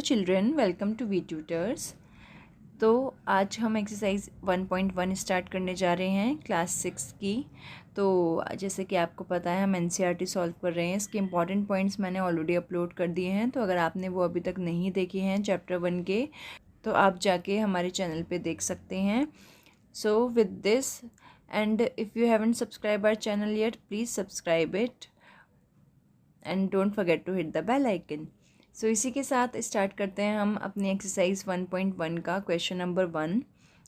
Children, welcome to We Tutors. तो आज हम एक्सरसाइज 1.1 स्टार्ट करने जा रहे हैं क्लास 6 की। तो जैसे कि आपको पता है हम एनसीईआरटी सॉल्व कर रहे हैं। इसके इंपॉर्टेंट पॉइंट्स मैंने ऑलरेडी अपलोड कर दिए हैं, तो अगर आपने वो अभी तक नहीं देखे हैं चैप्टर 1 के, तो आप जाके हमारे चैनल पे देख सकते हैं। So with this and if you haven't subscribe our channel yet, please subscribe it and don't forget to hit the bell icon. So इसी के साथ स्टार्ट करते हैं हम अपनी एक्सरसाइज 1.1 का question number 1।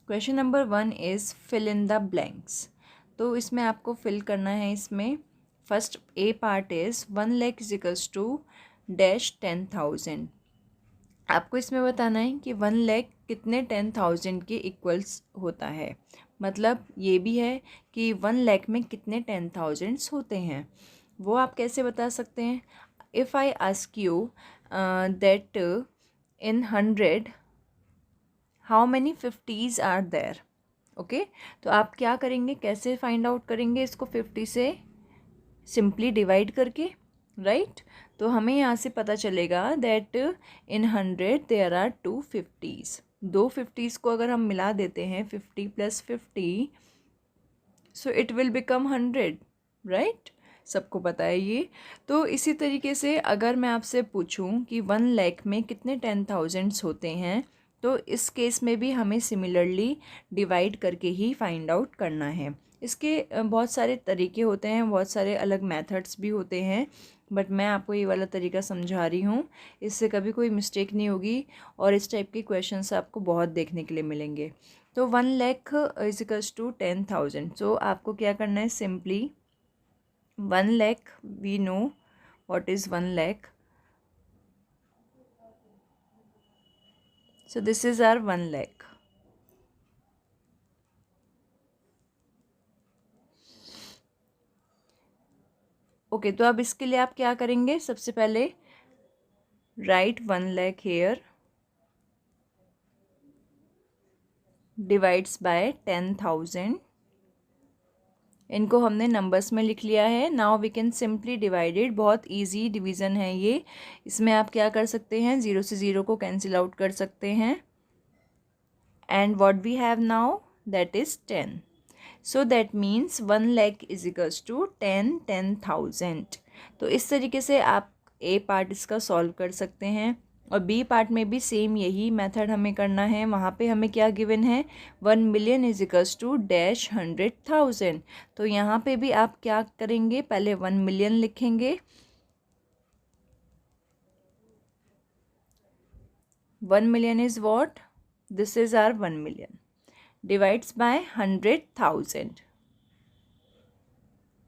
Question number 1 is fill in the blanks. तो इसमें आपको फिल करना है। इसमें first A part is 1 lakh equals to dash 10,000। आपको इसमें बताना है कि 1 लाख कितने 10,000 के इक्वल्स होता है। मतलब ये भी है कि 1 लाख में कितने 10,000 होते हैं, वो आप कैसे बता सकते हैं। If I ask you that in 100 how many 50s are there, okay, तो आप क्या करेंगे, कैसे फाइंड आउट करेंगे इसको 50 से सिंपली डिवाइड करके, राइट। तो हमें यहाँ से पता चलेगा that in 100 there are 2 50s। दो 50s को अगर हम मिला देते हैं 50 + 50, so it will become 100, right. सबको पता है ये। तो इसी तरीके से अगर मैं आपसे पूछूं कि 1 लाख में कितने 10,000 होते हैं, तो इस केस में भी हमें सिमिलरली डिवाइड करके ही फाइंड आउट करना है। इसके बहुत सारे तरीके होते हैं, बहुत सारे अलग मेथड्स भी होते हैं, बट मैं आपको ये वाला तरीका समझा रही हूँ। इससे कभी कोई मिस्टेक नहीं होगी और इस टाइप के क्वेश्चंस आपको बहुत देखने के लिए मिलेंगे। तो 1 लाख इजिकल्स टू 10,000। सो आपको क्या करना है, simply 1 lakh, we know what is 1 lakh. So this is our 1 lakh. ओके, तो अब इसके लिए आप क्या करेंगे, सबसे पहले write 1 lakh here divides by 10,000। इनको हमने नंबर्स में लिख लिया है। Now we can simply divided, बहुत इजी डिवीज़न है ये। इसमें आप क्या कर सकते हैं, 0 से 0 को कैंसिल आउट कर सकते हैं। And what we have now, that is 10। So that means 1 lakh is equals to 10,000। तो इस तरीके से आप ए पार्ट इसका सॉल्व कर सकते हैं। और बी पार्ट में भी सेम यही मेथड हमें करना है। वहाँ पे हमें क्या गिवन है, 1 million is equals to dash 100,000। तो यहाँ पे भी आप क्या करेंगे, पहले 1 मिलियन लिखेंगे। 1 million is what, this is our 1 million divides by 100,000.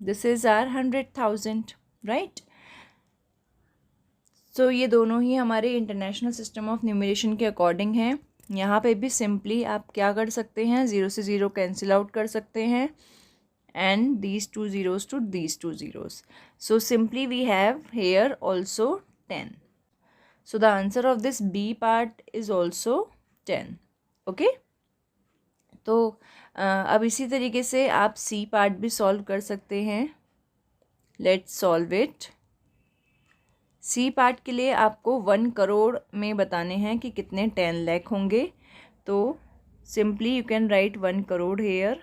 This is our 100,000, right? So ये दोनों ही हमारे इंटरनेशनल सिस्टम ऑफ न्यूमरेशन के अकॉर्डिंग हैं। यहाँ पे भी सिंपली आप क्या कर सकते हैं, 0 से 0 कैंसिल आउट कर सकते हैं and these 2 zeros to these 2 zeros. So simply we have here also 10. So the answer of this B part is also 10. Okay? तो अब इसी तरीके से आप सी पार्ट भी सॉल्व कर सकते हैं। Let's solve it. C part के लिए आपको 1 करोड़ में बताने हैं कि कितने 10 लाख होंगे। तो simply you can write 1 crore here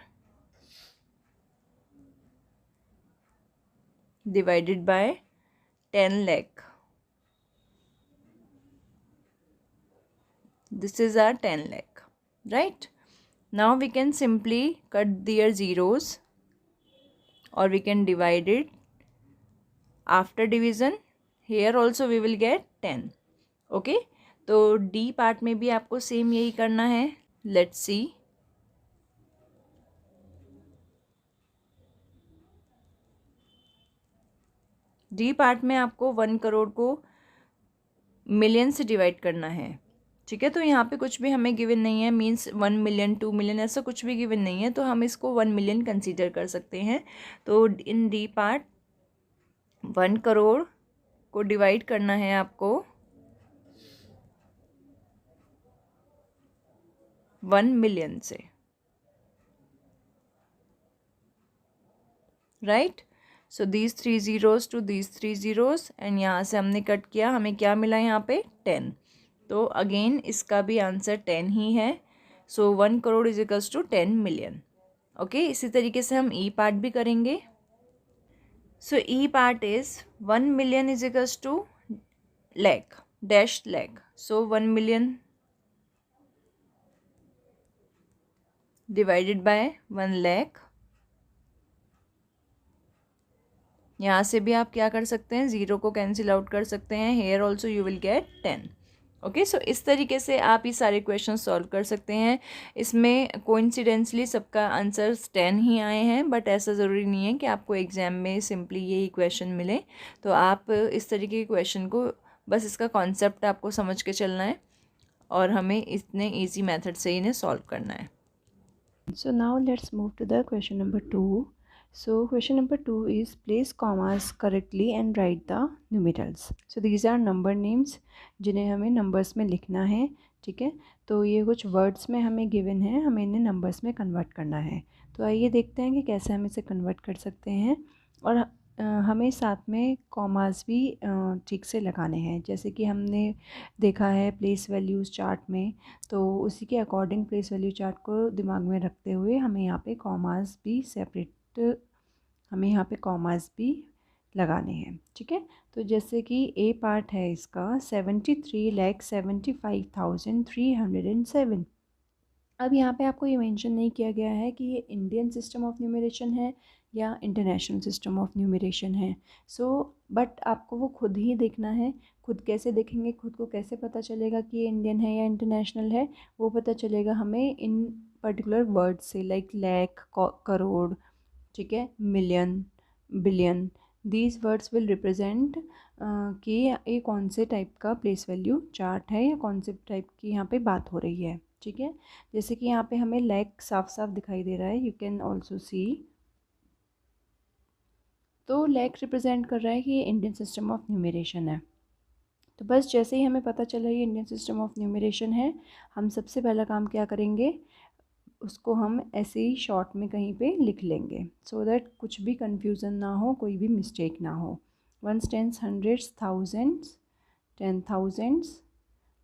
divided by 10 lakh. This is our 10 lakh, right. Now we can simply cut their zeros or we can divide it. After division here also we will get 10. Okay, तो D part में भी आपको same यही करना है। Let's see. D part में आपको 1 करोड़ को मिलियन से डिवाइड करना है, ठीक है। तो यहाँ पे कुछ भी हमें गिवन नहीं है, मीन्स 1 मिलियन 2 मिलियन ऐसा कुछ भी गिवन नहीं है, तो हम इसको 1 मिलियन कंसीडर कर सकते हैं। तो इन डी पार्ट 1 करोड़ को डिवाइड करना है आपको 1 मिलियन से, right. So these 3 zeros to these 3 zeros and यहाँ से हमने कट किया, हमें क्या मिला यहाँ पे 10। तो अगेन इसका भी आंसर 10 ही है। So 1 crore is equals to 10 million. Okay, इसी तरीके से हम ई पार्ट भी करेंगे। So E part is 1 million is equals to lakh dash lakh. So 1 million divided by 1 lakh. यहाँ से भी आप क्या कर सकते हैं, ज़ीरो को कैंसिल आउट कर सकते हैं। Here also you will get 10। Okay, so इस तरीके से आप ये सारे क्वेश्चन सॉल्व कर सकते हैं। इसमें कोइंसिडेंसली सबका आंसर्स 10 ही आए हैं, बट ऐसा ज़रूरी नहीं है कि आपको एग्ज़ाम में सिंपली यही क्वेश्चन मिले। तो आप इस तरीके के क्वेश्चन को, बस इसका कॉन्सेप्ट आपको समझ के चलना है और हमें इतने ईजी मेथड से इन्हें सॉल्व करना है। So now let's move to the question number 2. So question number 2 is place commas correctly and write the numerals. So these are number names जिन्हें हमें numbers में लिखना है, ठीक है। तो ये कुछ words में हमें given है, हमें इन्हें numbers में convert करना है। तो आइए देखते हैं कि कैसे हम इसे convert कर सकते हैं। और हमें साथ में कॉमास भी ठीक से लगाने हैं। जैसे कि हमने देखा है प्लेस वैल्यूज़ चार्ट में, तो उसी के अकॉर्डिंग प्लेस वैल्यू चार्ट को दिमाग में रखते हुए हमें यहाँ पे कॉमास भी सेपरेट, हमें यहाँ पे कॉमास भी लगाने हैं, ठीक है। तो जैसे कि ए पार्ट है इसका 73,75,307। अब यहाँ पे आपको ये मेंशन नहीं किया गया है कि ये इंडियन सिस्टम ऑफ न्यूमरेशन है या इंटरनेशनल सिस्टम ऑफ न्यूमरेशन है। सो बट आपको वो खुद ही देखना है। खुद कैसे देखेंगे, खुद को कैसे पता चलेगा कि ये इंडियन है या इंटरनेशनल है? वो पता चलेगा हमें इन पर्टिकुलर वर्ड से, लाइक लैख, करोड़, ठीक है, million, billion. These words will represent कि ये कौन से टाइप का प्लेस वैल्यू चार्ट है या कौन से टाइप की यहाँ पे बात हो रही है, ठीक है। जैसे कि यहाँ पे हमें लैख साफ साफ दिखाई दे रहा है, यू कैन ऑल्सो सी। तो लैख रिप्रेजेंट कर रहा है कि ये इंडियन सिस्टम ऑफ न्यूमरेशन है। तो बस जैसे ही हमें पता चला ये इंडियन सिस्टम ऑफ न्यूमरेशन है, हम सबसे पहला काम क्या करेंगे, उसको हम ऐसे ही शॉर्ट में कहीं पे लिख लेंगे, सो दैट कुछ भी कन्फ्यूज़न ना हो, कोई भी मिस्टेक ना हो। Ones, tens, hundreds, thousands, 10,000,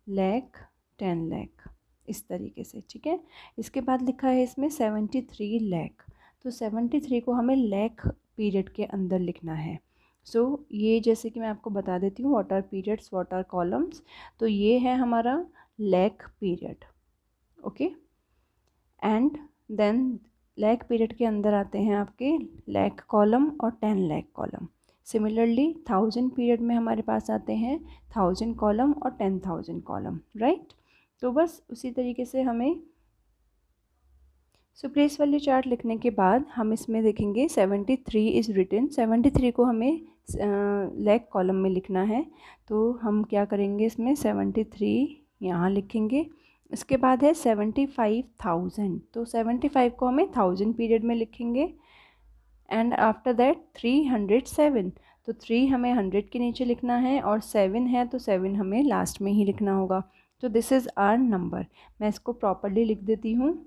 lakh, 10 lakh, इस तरीके से, ठीक है। इसके बाद लिखा है इसमें 73 लैख। तो 73 को हमें लैख पीरियड के अंदर लिखना है। सो ये जैसे कि मैं आपको बता देती हूँ, what are periods, what are columns. तो ये है हमारा lakh period, okay. And then lakh period के अंदर आते हैं आपके लैख कॉलम और 10 लैख कॉलम। सिमिलरली 1000 पीरियड में हमारे पास आते हैं 1000 कॉलम और 10,000 कॉलम, राइट। तो बस उसी तरीके से हमें प्लेस वैल्यू चार्ट लिखने के बाद हम इसमें देखेंगे 73 इज़ रिटन। 73 को हमें लैख कॉलम में लिखना है। तो हम क्या करेंगे, इसमें 73 यहाँ लिखेंगे। इसके बाद है 75,000, तो 75 को हमें 1000 पीरियड में लिखेंगे। एंड आफ्टर दैट 307, तो 3 हमें 100 के नीचे लिखना है और 7 है तो 7 हमें लास्ट में ही लिखना होगा। तो दिस इज़ आवर नंबर। मैं इसको प्रॉपरली लिख देती हूँ।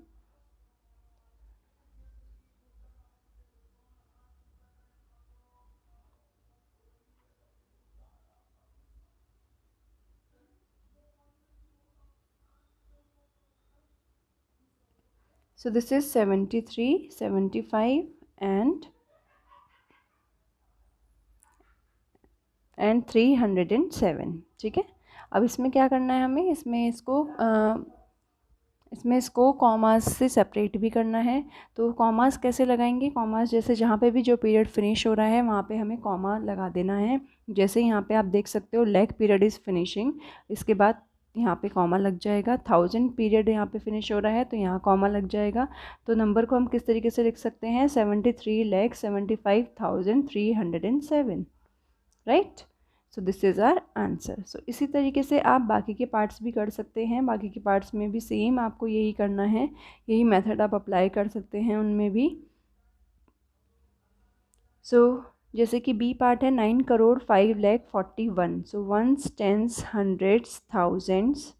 So this is 73, 75 and 307, ठीक है। अब इसमें क्या करना है हमें, इसमें इसको कॉमास से सेपरेट भी करना है। तो कॉमास कैसे लगाएंगे, कॉमास जैसे जहाँ पे भी जो पीरियड फिनिश हो रहा है वहाँ पे हमें कॉमा लगा देना है। जैसे यहाँ पे आप देख सकते हो लैख पीरियड इज़ फिनिशिंग, इसके बाद यहाँ पे कॉमा लग जाएगा। 1000 पीरियड यहाँ पे फिनिश हो रहा है तो यहाँ कॉमा लग जाएगा। तो नंबर को हम किस तरीके से लिख सकते हैं, 73,75,307, right. So this is our answer. So इसी तरीके से आप बाकी के पार्ट्स भी कर सकते हैं। बाकी के पार्ट्स में भी सेम आपको यही करना है, यही मेथड आप अप्लाई कर सकते हैं उनमें भी। सो जैसे कि बी पार्ट है 9,05,41,। So ones, tens, hundreds, thousands,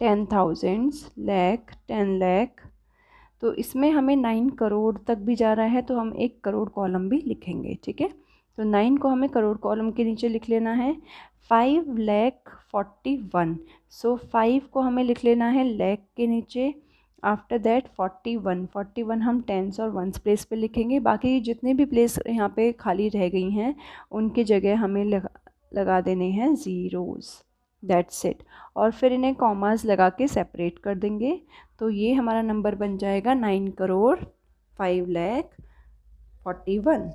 10,000, lakh, 10 lakh. तो इसमें हमें 9 करोड़ तक भी जा रहा है तो हम 1 करोड़ कॉलम भी लिखेंगे, ठीक है। तो 9 को हमें करोड़ कॉलम के नीचे लिख लेना है। 5,41,000, सो 5 को हमें लिख लेना है लैख के नीचे। आफ्टर दैट 41 हम टेंस और वंस प्लेस पे लिखेंगे। बाकी जितने भी प्लेस यहाँ पे खाली रह गई हैं उनकी जगह हमें लगा देने हैं ज़ीरोज़, दैट्स इट। और फिर इन्हें कॉमास लगा के सेपरेट कर देंगे। तो ये हमारा नंबर बन जाएगा 9,05,41,000।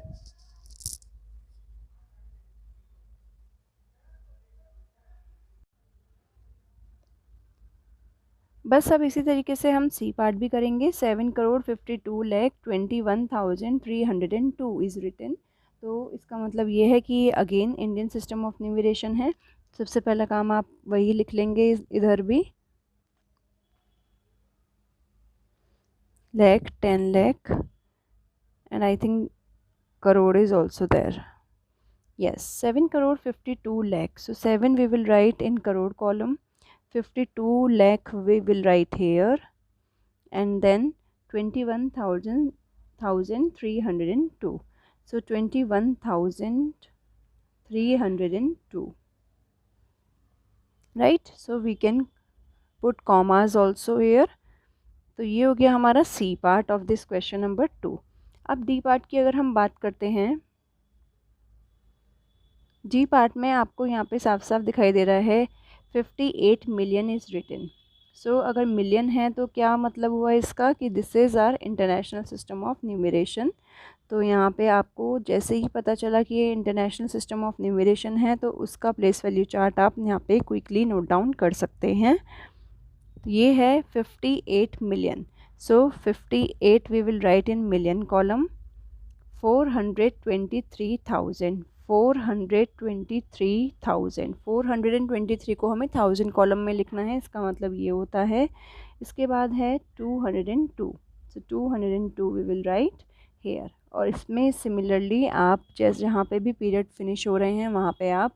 बस अब इसी तरीके से हम सी पार्ट भी करेंगे। 7,52,21,302 इज़ रिटन। तो इसका मतलब ये है कि again Indian system of numeration है। सबसे पहला काम आप वही लिख लेंगे इधर भी, lakh, 10 lakh, and I think crore is also there. Yes, 7,52 lakh. So 7 we will write in crore column, 52 lakh we will write here, and then 21,302. So 21,302. Right? So we can put commas also here. तो ये हो गया हमारा C part of this question number 2। अब D part की अगर हम बात करते हैं, डी पार्ट में आपको यहाँ पे साफ साफ दिखाई दे रहा है 58 मिलियन इज़ रिटन। सो अगर मिलियन है तो क्या मतलब हुआ इसका कि this is our international system of numeration. तो यहाँ पे आपको जैसे ही पता चला कि ये इंटरनेशनल सिस्टम ऑफ न्यूमरेशन है तो उसका प्लेस वैल्यू चार्ट आप यहाँ पे क्विकली नोट डाउन कर सकते हैं। ये है 58 million. So 58 we will write in million column. 423,000, 423 को हमें 1000 कॉलम में लिखना है। इसका मतलब ये होता है। इसके बाद है 202, सो 202 वी विल राइट हेयर। और इसमें सिमिलरली आप जैसे जहाँ पे भी पीरियड फिनिश हो रहे हैं वहाँ पे आप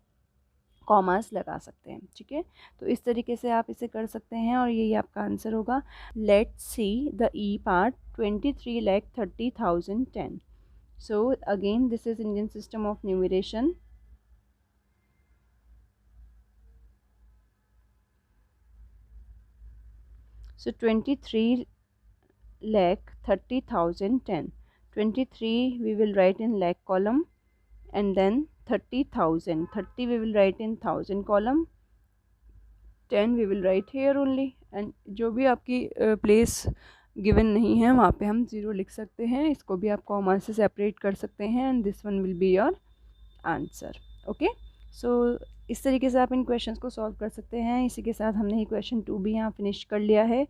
कॉमास लगा सकते हैं। ठीक है, तो इस तरीके से आप इसे कर सकते हैं और यही आपका आंसर होगा। Let's see the E part, 23,30,010। So again this is Indian system of numeration. So 23,30,010. 23 we will write in lakh column, and then 30,000. 30 we will write in 1000 column. 10 we will write here only, and जो भी आपकी place given नहीं है वहाँ पे हम zero लिख सकते हैं। इसको भी आप कॉमा से सेपरेट कर सकते हैं, and this one will be your answer. Okay, so इस तरीके से आप इन क्वेश्चंस को सॉल्व कर सकते हैं। इसी के साथ हमने ये क्वेश्चन 2 भी यहाँ फिनिश कर लिया है।